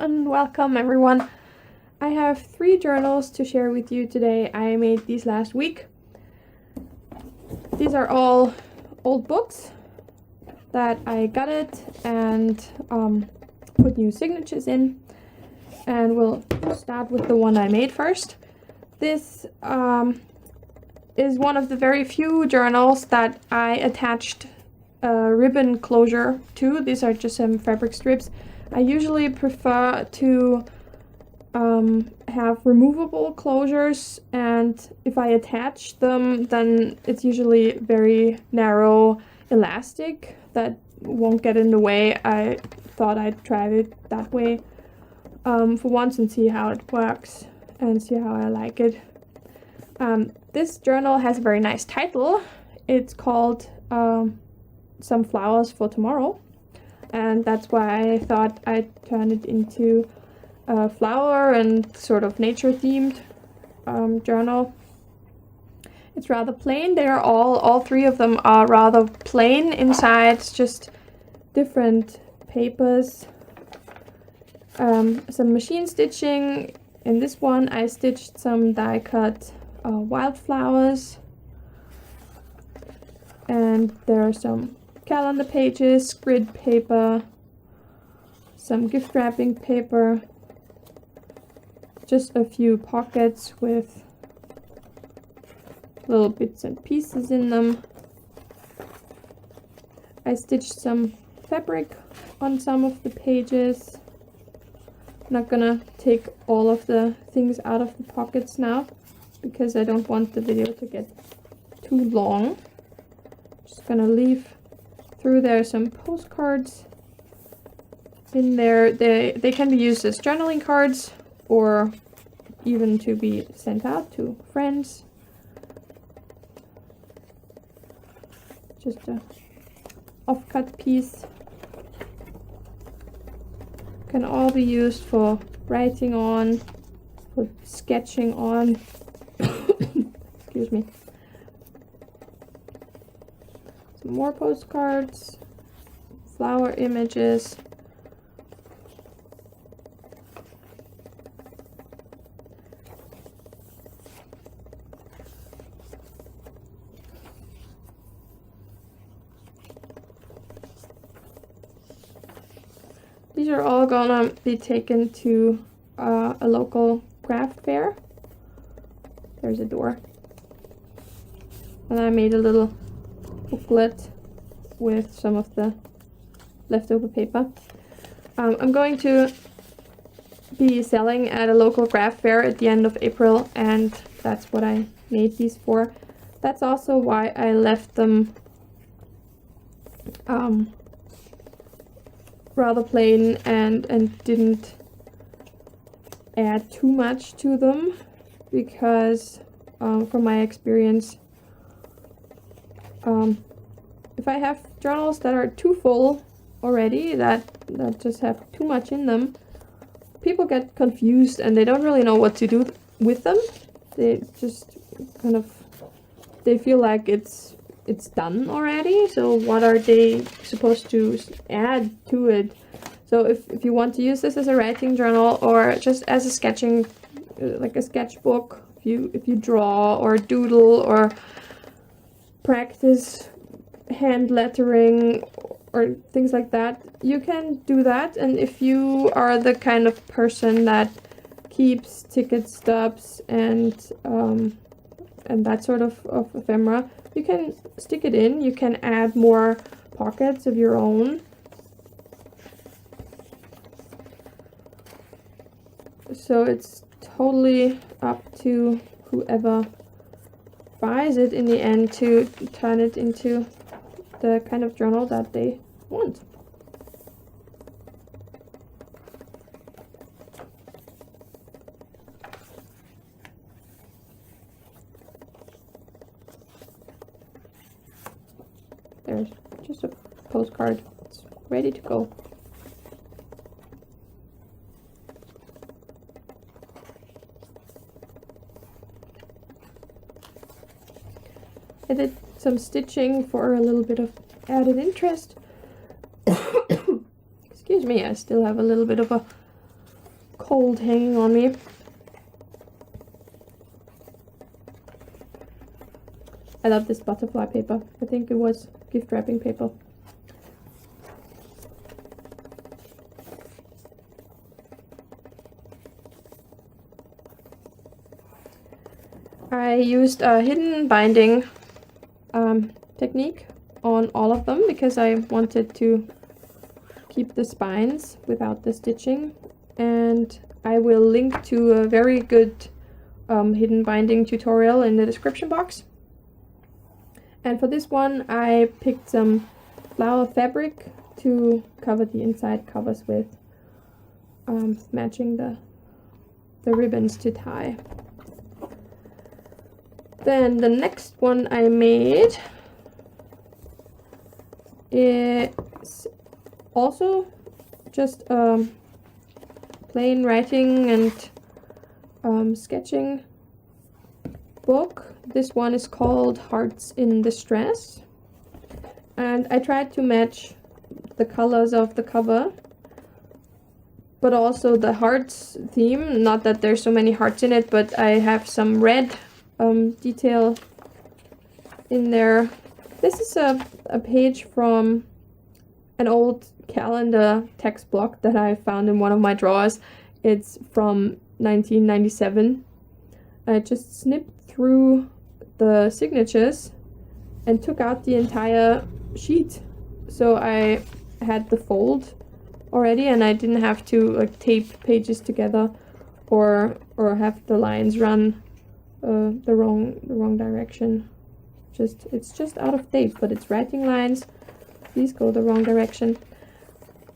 and welcome everyone. I have 3 journals to share with you today. I made these last week. These are all old books that I gutted and put new signatures in. And we'll start with the one I made first. This is one of the very few journals that I attached a ribbon closure to. These are just some fabric strips. I usually prefer to have removable closures, and if I attach them, then it's usually very narrow elastic that won't get in the way. I thought I'd try it that way for once and see how it works and see how I like it. This journal has a very nice title. It's called Some Flowers for Tomorrow, and that's why I thought I'd turn it into a flower and sort of nature themed journal. It's rather plain. They are all 3 of them are rather plain inside, just different papers. Some machine stitching. In this one I stitched some die cut wildflowers, and there are some calendar pages, grid paper, some gift wrapping paper, just a few pockets with little bits and pieces in them. I stitched some fabric on some of the pages. I'm not gonna take all of the things out of the pockets now because I don't want the video to get too long. Just gonna leave through there some postcards in there. They can be used as journaling cards or even to be sent out to friends. Just a off-cut piece. Can all be used for writing on, for sketching on. Excuse me. Some more postcards, flower images. These are all gonna be taken to a local craft fair. There's a door. And I made a little booklet with some of the leftover paper. I'm going to be selling at a local craft fair at the end of April, and that's what I made these for. That's also why I left them rather plain and didn't add too much to them, because from my experience, if I have journals that are too full already, that just have too much in them, people get confused and they don't really know what to do with them. They just kind of, they feel like it's done already, so what are they supposed to add to it? So if you want to use this as a writing journal or just as a sketching, like a sketchbook, if you draw or doodle or practice hand lettering or things like that, you can do that. And if you are the kind of person that keeps ticket stubs and that sort of ephemera, you can stick it in. You can add more pockets of your own. So it's totally up to whoever buys it in the end to turn it into the kind of journal that they want. There's just a postcard. It's ready to go. I did some stitching for a little bit of added interest. Excuse me, I still have a little bit of a cold hanging on me. I love this butterfly paper. I think it was gift wrapping paper. I used a hidden binding technique on all of them because I wanted to keep the spines without the stitching, and I will link to a very good hidden binding tutorial in the description box. And for this one I picked some flower fabric to cover the inside covers with, matching the ribbons to tie. Then the next one I made is also just plain writing and sketching book. This one is called Hearts in Distress, and I tried to match the colors of the cover but also the hearts theme. Not that there's so many hearts in it, but I have some red detail in there. This is a page from an old calendar text block that I found in one of my drawers. It's from 1997. I just snipped through the signatures and took out the entire sheet, so I had the fold already and I didn't have to like tape pages together or have the lines run the wrong direction. It's just out of tape, but it's writing lines. These go the wrong direction.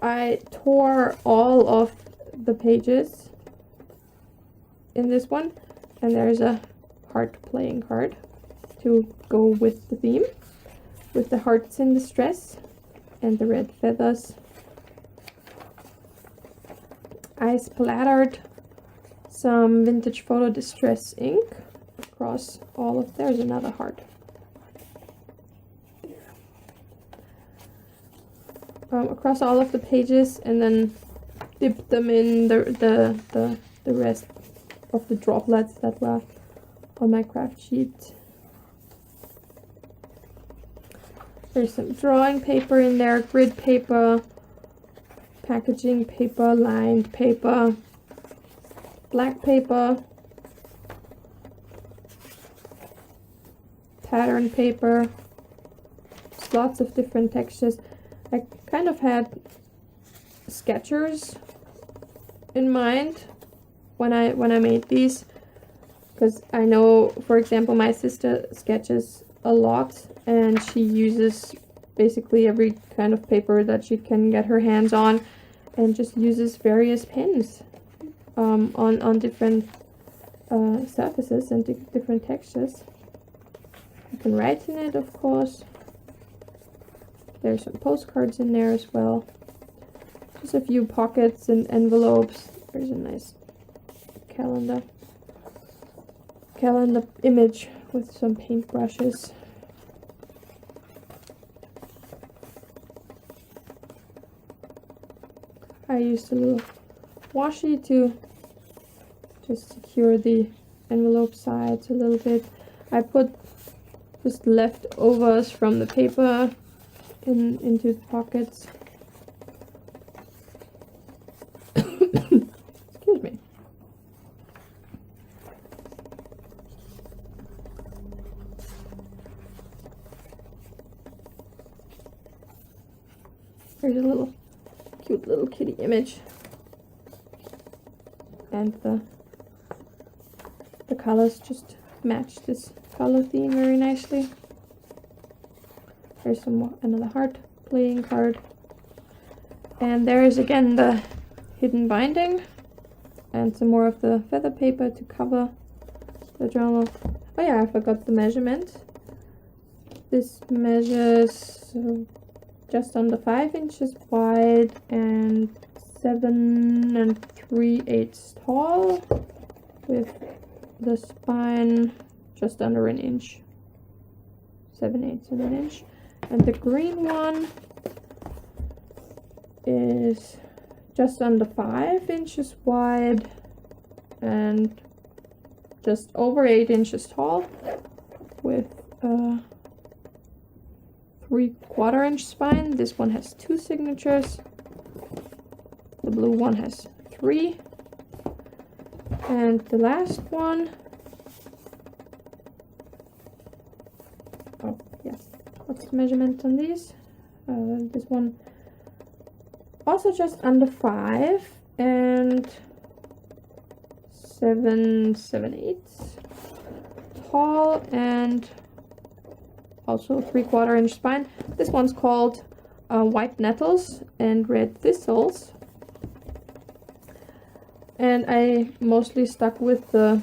I tore all of the pages in this one, and there's a heart playing card to go with the theme, with the hearts in distress and the red feathers. I splattered some vintage photo distress ink across all of, there's another heart. Across all of the pages, and then dipped them in the rest of the droplets that were on my craft sheet. There's some drawing paper in there, grid paper, packaging paper, lined paper, black paper, pattern paper. There's lots of different textures. I kind of had sketchers in mind when I made these, because I know, for example, my sister sketches a lot and she uses basically every kind of paper that she can get her hands on and just uses various pens on different surfaces and different textures. You can write in it, of course. There's some postcards in there as well. Just a few pockets and envelopes. There's a nice calendar image with some paintbrushes. I used a little washi to just secure the envelope sides a little bit. I put just leftovers from the paper into the pockets. Excuse me. There's a cute little kitty image, and the colors just match this color theme very nicely. There's another heart playing card, and there is again the hidden binding and some more of the feather paper to cover the journal. Oh yeah, I forgot the measurement. This measures just under 5 inches wide and 7 3/8 tall, with the spine just under an inch, 7/8 of an inch. And the green one is just under 5 inches wide and just over 8 inches tall, with a 3/4 inch spine. This one has 2 signatures. The blue one has 3. And the last one, oh yes, what's the measurement on these? This one also just under 5 and 7/8 tall, and also 3/4 inch spine. This one's called White Nettles and Red Thistles. And I mostly stuck with the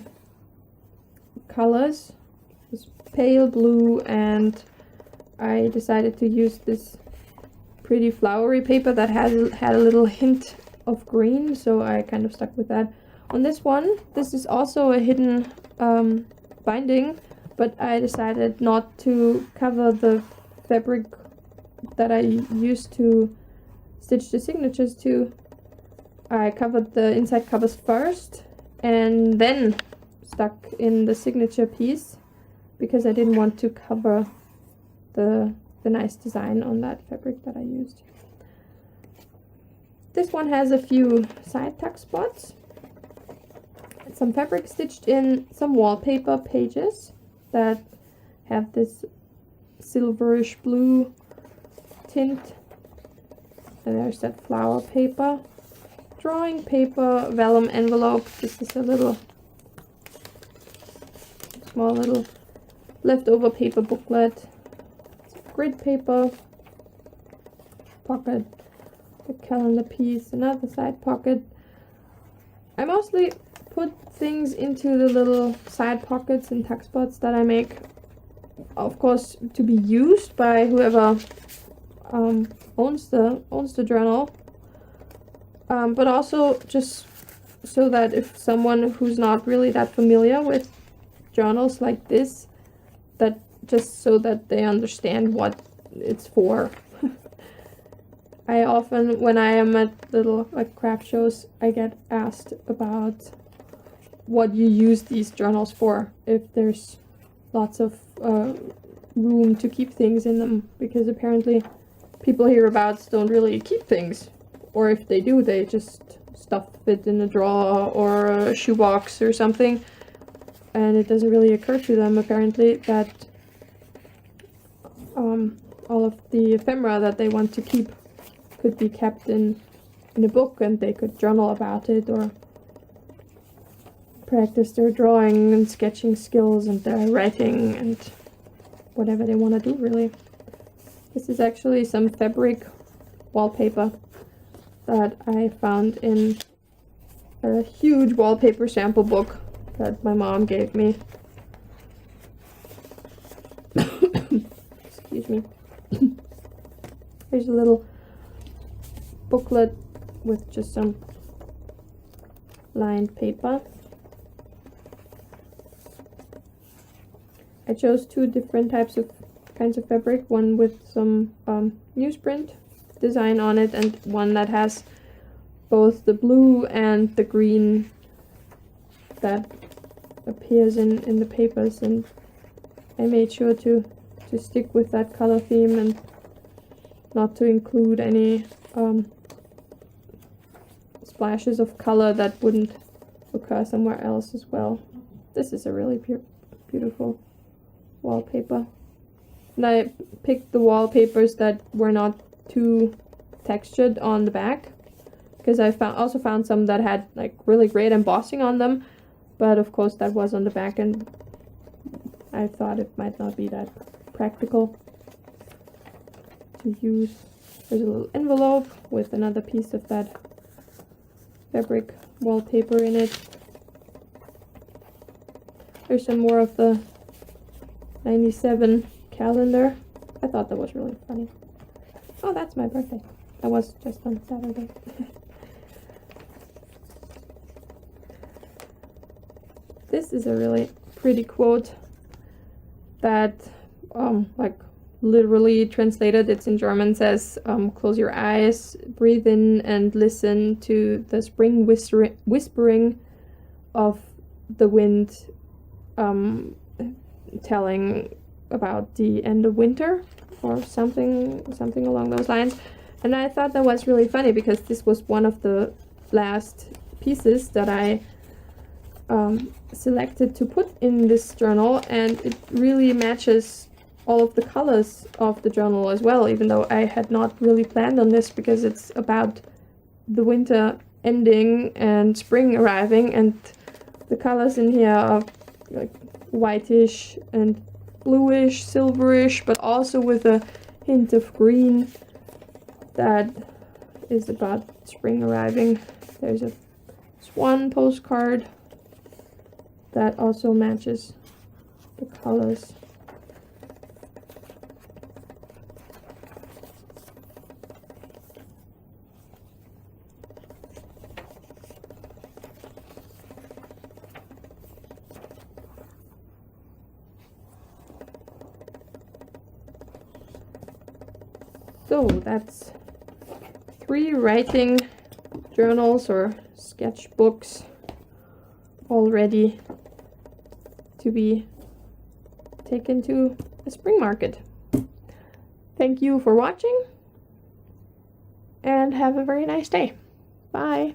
colors, this pale blue, and I decided to use this pretty flowery paper that had a little hint of green, so I kind of stuck with that. On this one, this is also a hidden binding, but I decided not to cover the fabric that I used to stitch the signatures to. I covered the inside covers first and then stuck in the signature piece because I didn't want to cover the nice design on that fabric that I used. This one has a few side tuck spots, some fabric stitched in, some wallpaper pages that have this silverish blue tint, and there's that flower paper, drawing paper, vellum envelope. This is a little small little leftover paper booklet, grid paper, pocket, a calendar piece, another side pocket. I mostly put things into the little side pockets and tuck spots that I make, of course, to be used by whoever owns the journal, but also just so that if someone who's not really that familiar with journals like this, that just so that they understand what it's for. I often, when I am at little craft shows, I get asked about what you use these journals for, if there's lots of room to keep things in them, because apparently people hereabouts don't really keep things, or if they do, they just stuff it in a drawer or a shoebox or something, and it doesn't really occur to them apparently that all of the ephemera that they want to keep could be kept in a book, and they could journal about it or practice their drawing and sketching skills and their writing and whatever they want to do, really. This is actually some fabric wallpaper that I found in a huge wallpaper sample book that my mom gave me. Excuse me. Here's a little booklet with just some lined paper. I chose 2 different kinds of fabric, one with some newsprint design on it, and one that has both the blue and the green that appears in the papers, and I made sure to stick with that color theme and not to include any splashes of color that wouldn't occur somewhere else as well. This is a really beautiful wallpaper, and I picked the wallpapers that were not too textured on the back, because I also found some that had really great embossing on them, but of course that was on the back, and I thought it might not be that practical to use. There's a little envelope with another piece of that fabric wallpaper in it. There's some more of the 97 calendar. I thought that was really funny. Oh, that's my birthday. That was just on Saturday. This is a really pretty quote that literally translated, it's in German, says close your eyes, breathe in and listen to the spring whispering of the wind, telling about the end of winter or something along those lines. And I thought that was really funny because this was one of the last pieces that I selected to put in this journal, and it really matches all of the colors of the journal as well, even though I had not really planned on this because it's about the winter ending and spring arriving, and the colors in here are like whitish and bluish, silverish, but also with a hint of green that is about spring arriving. There's a swan postcard that also matches the colors. So that's 3 writing journals or sketchbooks all ready to be taken to a spring market. Thank you for watching and have a very nice day. Bye.